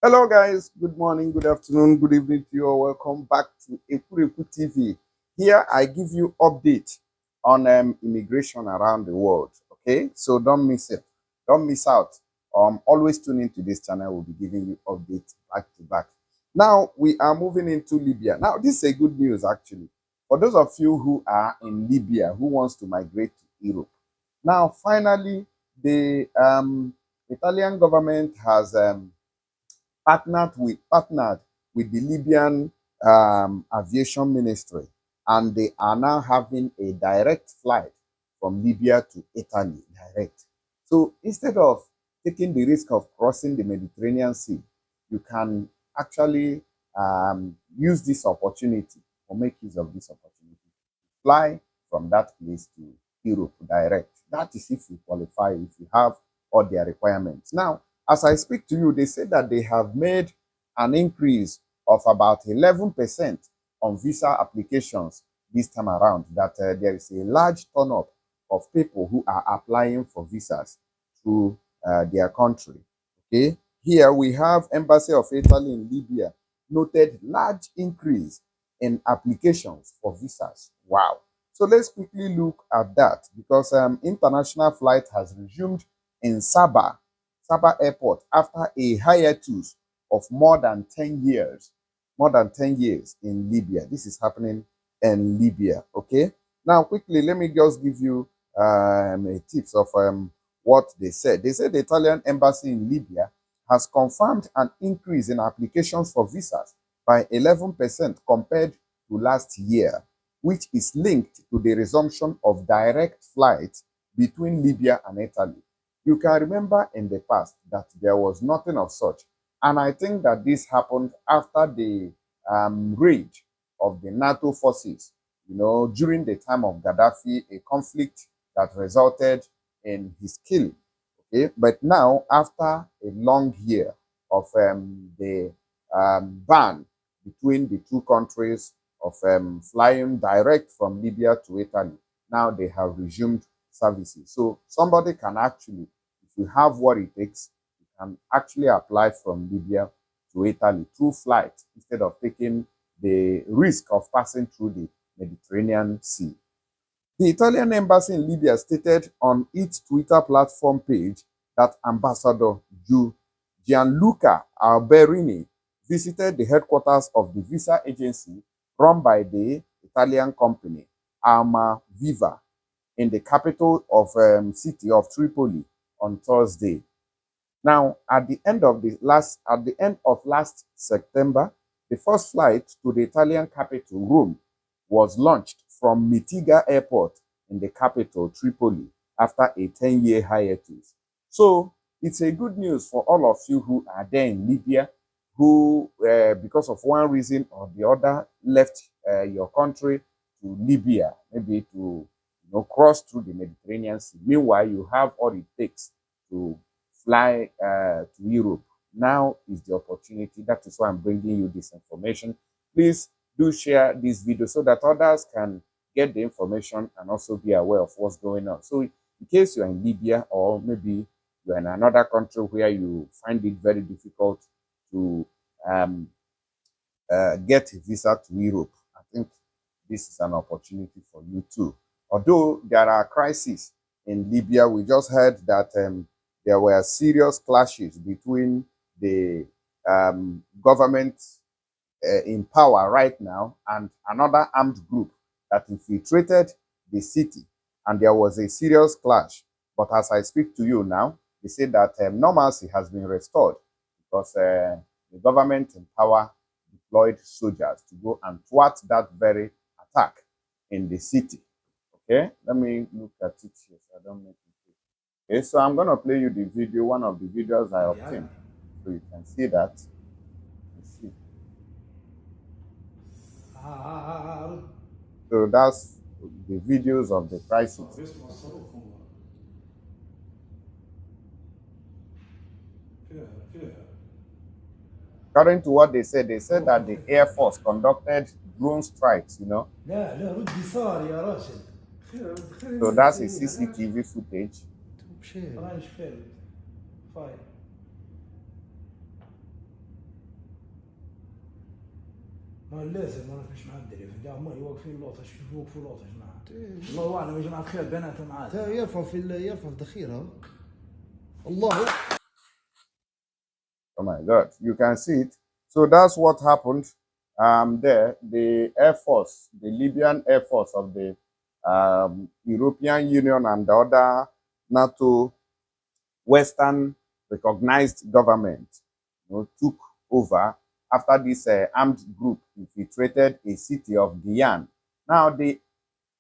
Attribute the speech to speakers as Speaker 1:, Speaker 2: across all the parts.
Speaker 1: Hello, guys. Good morning, good afternoon, good evening to you all. Welcome back to Eku TV. Here, I give you update on immigration around the world. Okay, so don't miss it. Don't miss out. Always tune into this channel. We'll be giving you updates back to back. Now we are moving into Libya. Now this is a good news actually for those of you who are in Libya who wants to migrate to Europe. Now, finally, the Italian government has partnered with the Libyan aviation ministry, and they are now having a direct flight from Libya to Italy direct. So instead of taking the risk of crossing the Mediterranean Sea, you can actually use this opportunity or make use of this opportunity. Fly from that place to Europe direct. That is if you qualify, if you have all their requirements. Now, as I speak to you, they say that they have made an increase of about 11% on visa applications this time around, that there is a large turn-up of people who are applying for visas to their country. Okay, here we have Embassy of Italy in Libya noted large increase in applications for visas. Wow. So let's quickly look at that because international flight has resumed in Sabha Airport after a hiatus of more than 10 years. More than 10 years in Libya. This is happening in Libya. Okay. Now, quickly, let me just give you a tips of what they said. They said the Italian embassy in Libya has confirmed an increase in applications for visas by 11% compared to last year, which is linked to the resumption of direct flights between Libya and Italy. You can remember in the past that there was nothing of such. And I think that this happened after the raid of the NATO forces, during the time of Gaddafi, a conflict that resulted in his killing. Okay, but now, after a long year of the ban between the two countries of flying direct from Libya to Italy, now they have resumed services. So somebody can actually, if you have what it takes, you can actually apply from Libya to Italy through flight instead of taking the risk of passing through the Mediterranean Sea. The Italian embassy in Libya stated on its Twitter platform page that Ambassador Gianluca Alberini visited the headquarters of the visa agency run by the Italian company Alma Viva in the capital of city of Tripoli on Thursday. Now, at the end of last September, the first flight to the Italian capital, Rome, was launched from Mitiga Airport in the capital, Tripoli, after a 10-year hiatus. So it's a good news for all of you who are there in Libya, who, because of one reason or the other, left your country to Libya, maybe to cross through the Mediterranean Sea. Meanwhile, you have all it takes to fly to Europe. Now is the opportunity. That is why I'm bringing you this information. Please do share this video so that others can get the information and also be aware of what's going on. So in case you're in Libya, or maybe you're in another country where you find it very difficult to get a visa to Europe, I think this is an opportunity for you too. Although there are crises in Libya, we just heard that there were serious clashes between the government in power right now and another armed group that infiltrated the city, and there was a serious clash. But as I speak to you now, they say that normalcy has been restored because the government in power deployed soldiers to go and thwart that very attack in the city. Okay, let me look at it here so I don't make it. Okay, so I'm going to play you the video, one of the videos I obtained, so you can see that. Let's see. So that's the videos of the crisis. According to what they said that the Air Force conducted drone strikes. So that's a CCTV footage.
Speaker 2: ما لازم راك مش معدل فهمت هما اللي واقفين لوطه شوفوا وقفوا لوطه يا جماعه الله اعلم يا جماعه الخير بيناتهم عاد يرفعوا في دخيرها الله.
Speaker 1: Oh my God, you can see it. So that's what happened there. The Air Force, the Libyan Air Force of the European Union and the other NATO Western recognized government, took over after this armed group infiltrated a city of Guyane. Now, the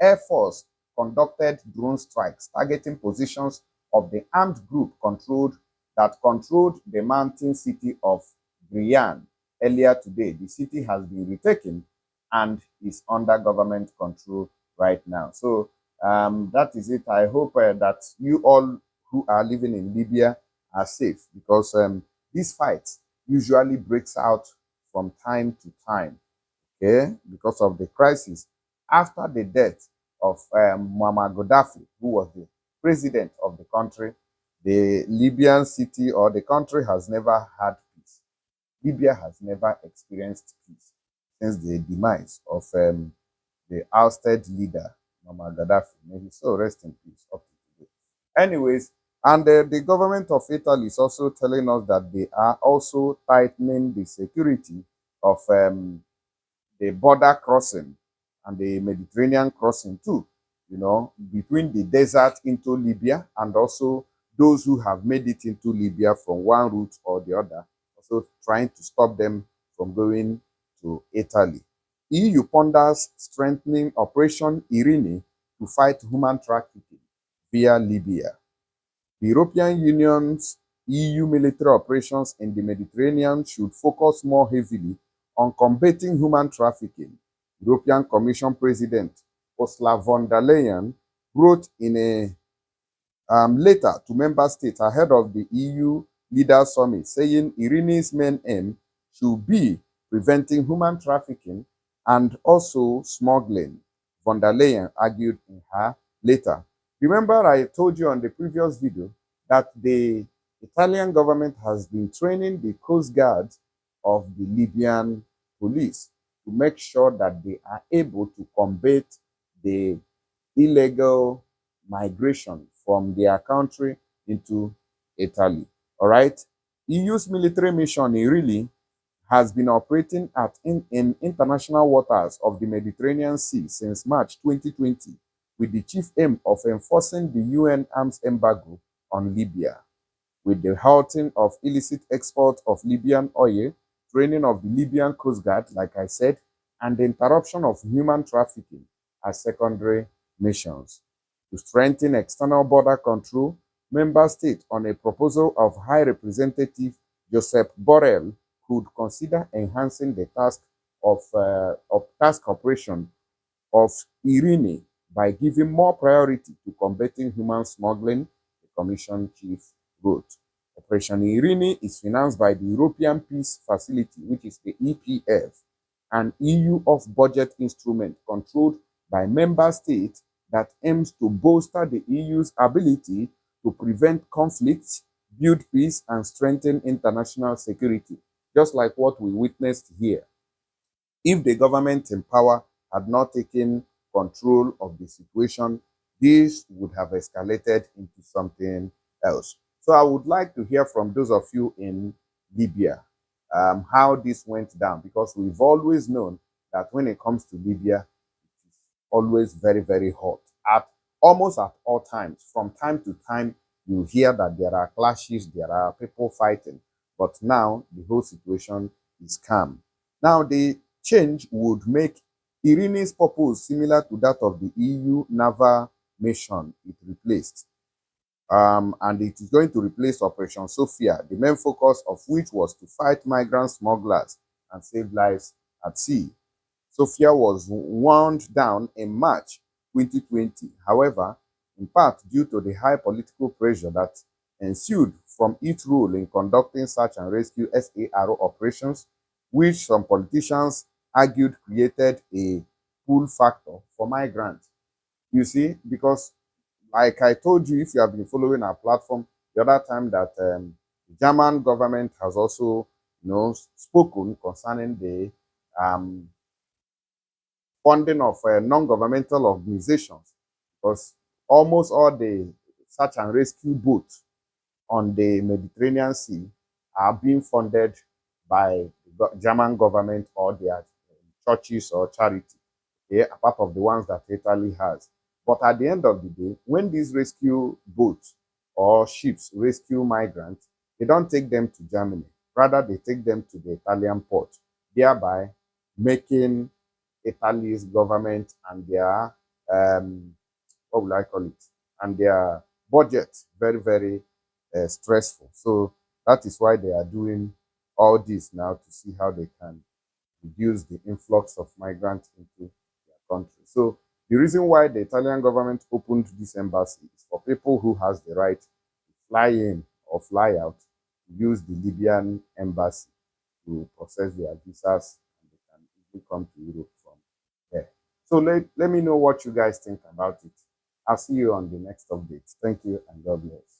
Speaker 1: Air Force conducted drone strikes targeting positions of the armed group controlled the mountain city of Guyane earlier today. The city has been retaken and is under government control right now. So that is it. I hope that you all who are living in Libya are safe, because this fight usually breaks out from time to time, okay, because of the crisis after the death of Muammar Gaddafi, who was the president of the country. The Libyan city or the country has never had peace. Libya has never experienced peace since the demise of the ousted leader, Muammar Gaddafi. May his soul rest in peace up to today. Anyways, and the government of Italy is also telling us that they are also tightening the security of the border crossing and the Mediterranean crossing too, between the desert into Libya and also those who have made it into Libya from one route or the other, also trying to stop them from going to Italy. EU ponders strengthening Operation Irene to fight human trafficking via Libya. The European Union's EU military operations in the Mediterranean should focus more heavily on combating human trafficking. European Commission President Ursula von der Leyen wrote in a letter to member states ahead of the EU Leaders Summit, saying Irene's main aim should be preventing human trafficking and also smuggling. Von der Leyen argued in her letter. Remember, I told you on the previous video that the Italian government has been training the Coast Guard of the Libyan police to make sure that they are able to combat the illegal migration from their country into Italy. All right. EU's military mission really has been operating in international waters of the Mediterranean Sea since March 2020, with the chief aim of enforcing the UN arms embargo on Libya, with the halting of illicit export of Libyan oil, training of the Libyan Coast Guard, like I said, and the interruption of human trafficking as secondary missions. To strengthen external border control, member states, on a proposal of High Representative Josep Borrell, could consider enhancing the task of task operation of Irene by giving more priority to combating human smuggling, the Commission chief wrote. Operation Irene is financed by the European Peace Facility, which is the EPF, an EU off-budget instrument controlled by member states that aims to bolster the EU's ability to prevent conflicts, build peace, and strengthen international security, just like what we witnessed here. If the government in power had not taken control of the situation, this would have escalated into something else. So I would like to hear from those of you in Libya how this went down, because we've always known that when it comes to Libya, it is always very, very hot almost at all times. From time to time, you hear that there are clashes, there are people fighting, but now the whole situation is calm. Now, the change would make Irene's purpose similar to that of the EU naval mission it replaced. And it is going to replace Operation Sophia, the main focus of which was to fight migrant smugglers and save lives at sea. Sophia was wound down in March 2020. However, in part due to the high political pressure that ensued from its role in conducting search and rescue SARO operations, which some politicians argued created a pull factor for migrants. You see, because like I told you, if you have been following our platform the other time, that the German government has also, spoken concerning the funding of non-governmental organizations, because almost all the search and rescue boats on the Mediterranean Sea are being funded by the German government or their churches or charity, okay, apart from the ones that Italy has. But at the end of the day, when these rescue boats or ships rescue migrants, they don't take them to Germany. Rather, they take them to the Italian port, thereby making Italy's government and their what will I call it, and their budget very, very stressful. So that is why they are doing all this now to see how they can reduce the influx of migrants into their country. So the reason why the Italian government opened this embassy is for people who has the right to fly in or fly out, use the Libyan embassy to process their visas, and they can easily come to Europe from there. So let me know what you guys think about it. I'll see you on the next update. Thank you and God bless.